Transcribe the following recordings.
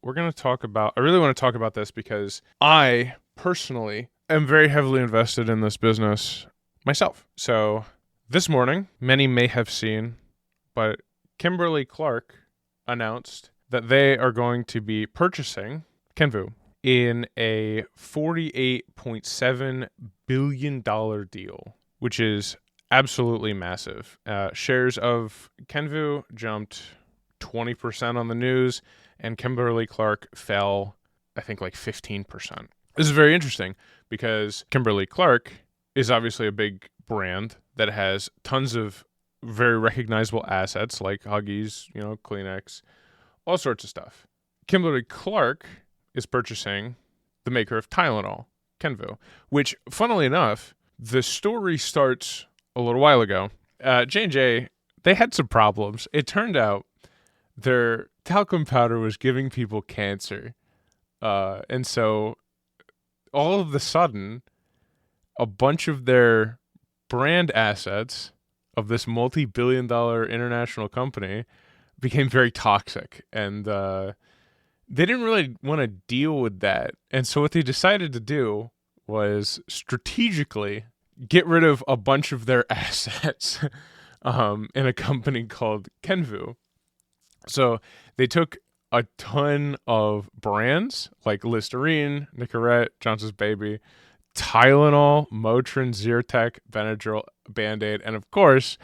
we're going to talk about, I really want to talk about this because I personally am very heavily invested in this business myself. So this morning, many may have seen, but Kimberly-Clark announced that they are going to be purchasing Kenvue in a $48.7 billion deal, which is absolutely massive. Shares of Kenvue jumped 20% on the news, and Kimberly-Clark fell, I think, like 15%. This is very interesting because Kimberly-Clark is obviously a big brand that has tons of very recognizable assets like Huggies, Kleenex, all sorts of stuff. Kimberly-Clark is purchasing the maker of Tylenol, Kenvue, which, funnily enough, the story starts a little while ago. J&J, they had some problems. It turned out their talcum powder was giving people cancer. And so all of a sudden, a bunch of their brand assets of this multi-billion-dollar international company became very toxic. And they didn't really want to deal with that. And so what they decided to do was strategically get rid of a bunch of their assets in a company called Kenvue. So they took a ton of brands like Listerine, Nicorette, Johnson's Baby, Tylenol, Motrin, Zyrtec, Benadryl, Band-Aid, and of course,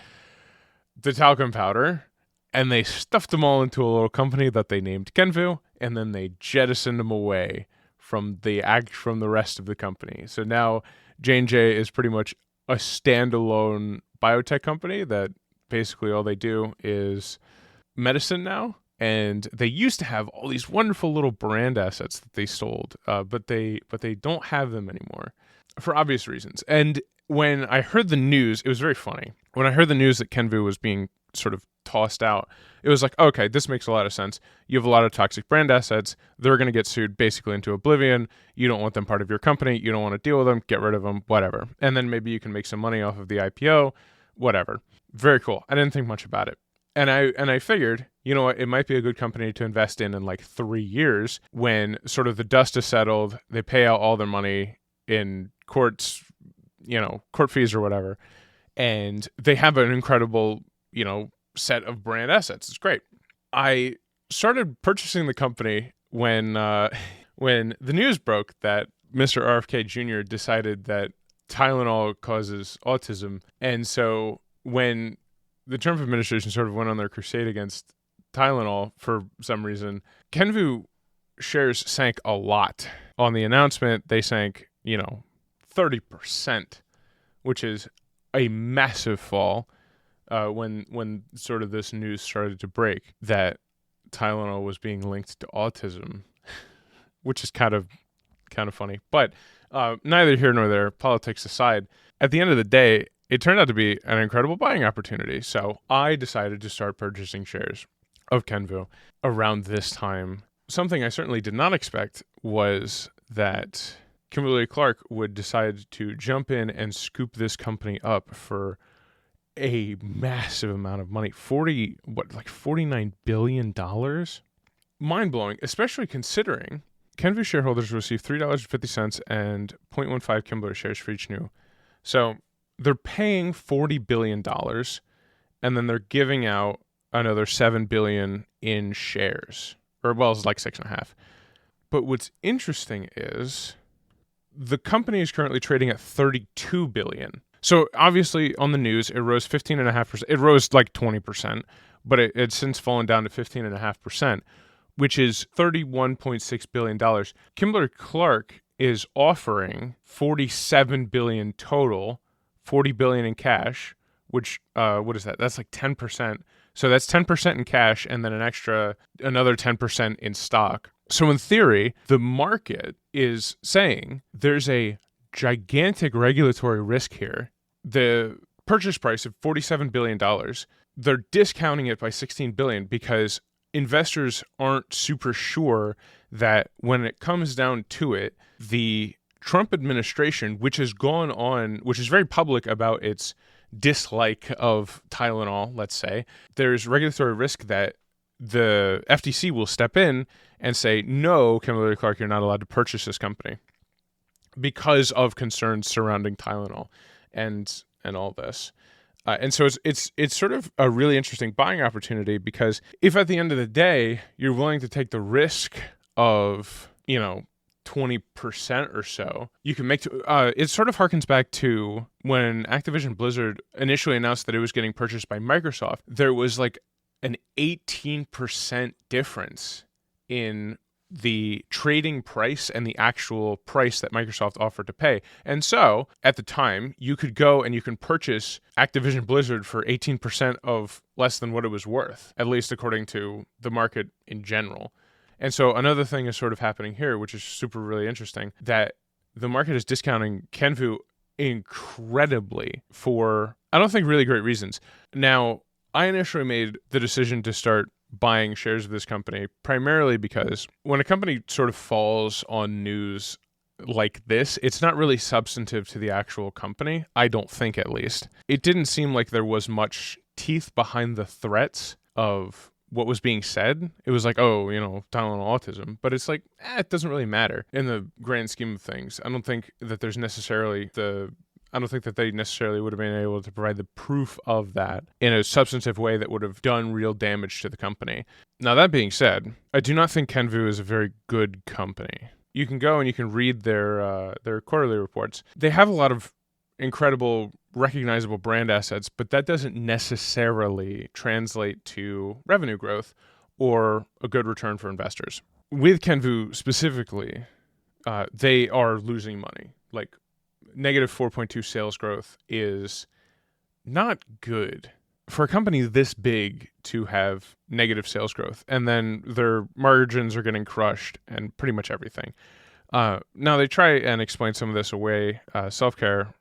the talcum powder, and they stuffed them all into a little company that they named Kenvue, and then they jettisoned them away from the rest of the company. So now J&J is pretty much a standalone biotech company that basically all they do is medicine now. And they used to have all these wonderful little brand assets that they sold, but they don't have them anymore for obvious reasons. And when I heard the news, it was very funny. When I heard the news that Kenvue was being sort of tossed out, it was like, okay, this makes a lot of sense. You have a lot of toxic brand assets. They're going to get sued basically into oblivion. You don't want them part of your company. You don't want to deal with them. Get rid of them, whatever. And then maybe you can make some money off of the IPO, whatever. Very cool. I didn't think much about it. And I figured, you know what, it might be a good company to invest in like 3 years when sort of the dust is settled, they pay out all their money in courts, court fees or whatever, and they have an incredible, set of brand assets. It's great. I started purchasing the company when the news broke that Mr. RFK Jr. decided that Tylenol causes autism, and so when the Trump administration sort of went on their crusade against Tylenol for some reason, Kenvue shares sank a lot. On the announcement, they sank, 30%, which is a massive fall when sort of this news started to break that Tylenol was being linked to autism, which is kind of funny. But neither here nor there, politics aside, at the end of the day, it turned out to be an incredible buying opportunity. So I decided to start purchasing shares of Kenvue around this time. Something I certainly did not expect was that Kimberly-Clark would decide to jump in and scoop this company up for a massive amount of money. $49 billion? Mind-blowing, especially considering Kenvue shareholders receive $3.50 and 0.15 Kimberly shares for each new. So they're paying $40 billion, and then they're giving out another $7 billion in shares. Or, well, it's like 6.5. But what's interesting is the company is currently trading at $32 billion. So, obviously, on the news, it rose 15.5%. It rose like 20%, but it's since fallen down to 15.5%, which is $31.6 billion. Kimberly-Clark is offering $47 billion total, $40 billion in cash, which, what is that? That's like 10%. So that's 10% in cash and then another 10% in stock. So in theory, the market is saying there's a gigantic regulatory risk here. The purchase price of $47 billion, they're discounting it by $16 billion because investors aren't super sure that when it comes down to it, the Trump administration, which is very public about its dislike of Tylenol, let's say, there's regulatory risk that the FTC will step in and say, no, Kimberly-Clark, you're not allowed to purchase this company because of concerns surrounding Tylenol and all this. And so it's sort of a really interesting buying opportunity, because if at the end of the day you're willing to take the risk of 20% or so, you can make it sort of harkens back to when Activision Blizzard initially announced that it was getting purchased by Microsoft. There was like an 18% difference in the trading price and the actual price that Microsoft offered to pay. And so at the time, you could go and you can purchase Activision Blizzard for 18% of less than what it was worth, at least according to the market in general. And so another thing is sort of happening here, which is super really interesting, that the market is discounting Kenvue incredibly for, I don't think, really great reasons. Now, I initially made the decision to start buying shares of this company primarily because when a company sort of falls on news like this, it's not really substantive to the actual company, I don't think, at least. It didn't seem like there was much teeth behind the threats of what was being said. It was like, Tylenol autism, but it's like, it doesn't really matter in the grand scheme of things. I don't think that they necessarily would have been able to provide the proof of that in a substantive way that would have done real damage to the company. Now, that being said, I do not think Kenvue is a very good company. You can go and you can read their quarterly reports. They have a lot of incredible, recognizable brand assets, but that doesn't necessarily translate to revenue growth or a good return for investors. With Kenvue specifically, they are losing money. Like, negative 4.2 sales growth is not good for a company this big to have negative sales growth, and then their margins are getting crushed and pretty much everything. Now they try and explain some of this away. Self-care,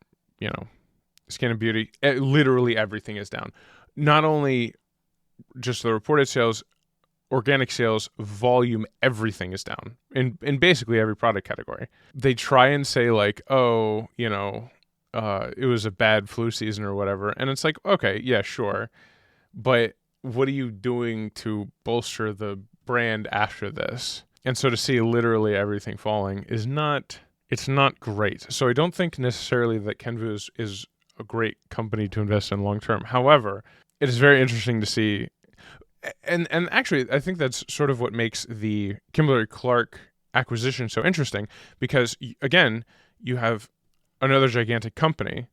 skin and beauty, literally everything is down. Not only just the reported sales, organic sales, volume, everything is down in basically every product category. They try and say like, it was a bad flu season or whatever. And it's like, okay, yeah, sure. But what are you doing to bolster the brand after this? And so to see literally everything falling it's not great. So I don't think necessarily that Kenvue is a great company to invest in long term. However, it is very interesting to see. And actually, I think that's sort of what makes the Kimberly-Clark acquisition so interesting, because, again, you have another gigantic company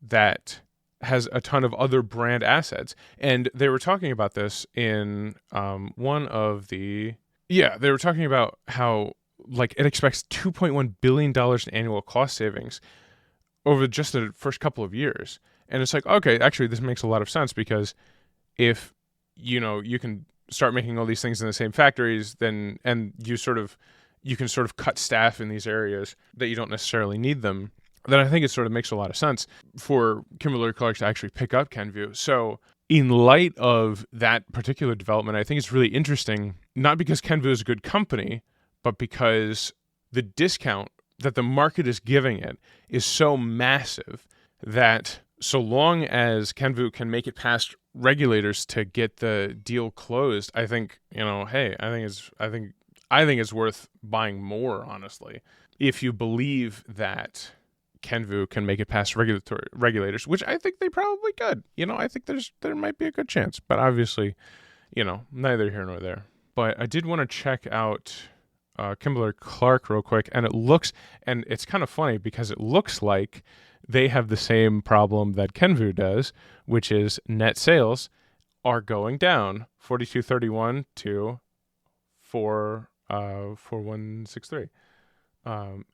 that has a ton of other brand assets. And they were talking about this in they were talking about how, like, it expects $2.1 billion in annual cost savings over just the first couple of years. And it's like, okay, actually, this makes a lot of sense, because if you can start making all these things in the same factories, and you can sort of cut staff in these areas that you don't necessarily need them, then I think it sort of makes a lot of sense for Kimberly-Clark to actually pick up Kenvue. So in light of that particular development, I think it's really interesting, not because Kenvue is a good company, but because the discount that the market is giving it is so massive that so long as Kenvue can make it past regulators to get the deal closed, I think, I think it's worth buying more, honestly, if you believe that Kenvue can make it past regulators, which I think they probably could. I think there might be a good chance, but obviously, neither here nor there. But I did want to check out Kimberly-Clark real quick, and it's kind of funny because it looks like they have the same problem that Kenvue does, which is net sales are going down 4231 to 4163.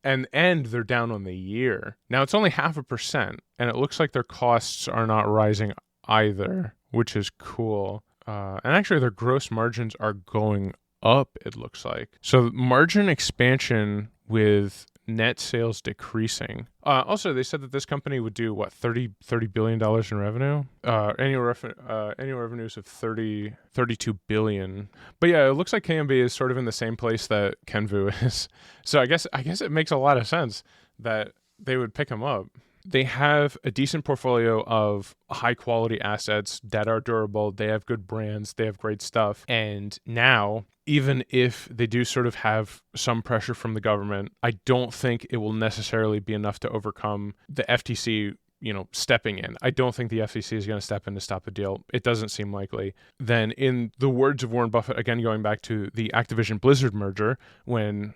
And they're down on the year. Now it's only 0.5%, and it looks like their costs are not rising either, which is cool. And actually their gross margins are going up, it looks like. So margin expansion with net sales decreasing. Also, they said that this company would do $30 billion in revenue, annual revenues of 32 billion. But yeah, it looks like KMB is sort of in the same place that Kenvue is. So I guess it makes a lot of sense that they would pick them up. they have a decent portfolio of high quality assets that are durable. They have good brands. They have great stuff. And now, even if they do sort of have some pressure from the government, I don't think it will necessarily be enough to overcome the FTC, stepping in. I don't think the FTC is going to step in to stop the deal. It doesn't seem likely. Then, in the words of Warren Buffett, again, going back to the Activision Blizzard merger, when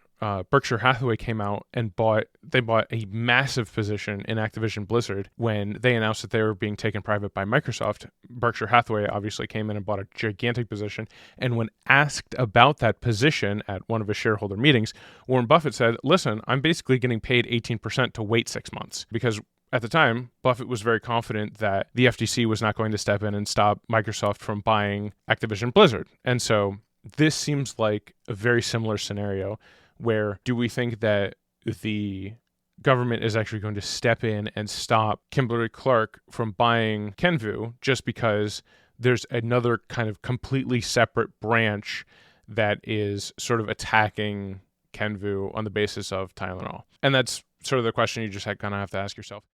Berkshire Hathaway came out and bought a massive position in Activision Blizzard when they announced that they were being taken private by Microsoft. Berkshire Hathaway obviously came in and bought a gigantic position. And when asked about that position at one of his shareholder meetings, Warren Buffett said, listen, I'm basically getting paid 18% to wait 6 months, because at the time, Buffett was very confident that the FTC was not going to step in and stop Microsoft from buying Activision Blizzard. And so this seems like a very similar scenario where, do we think that the government is actually going to step in and stop Kimberly-Clark from buying Kenvue just because there's another kind of completely separate branch that is sort of attacking Kenvue on the basis of Tylenol? And that's sort of the question you just kind of have to ask yourself.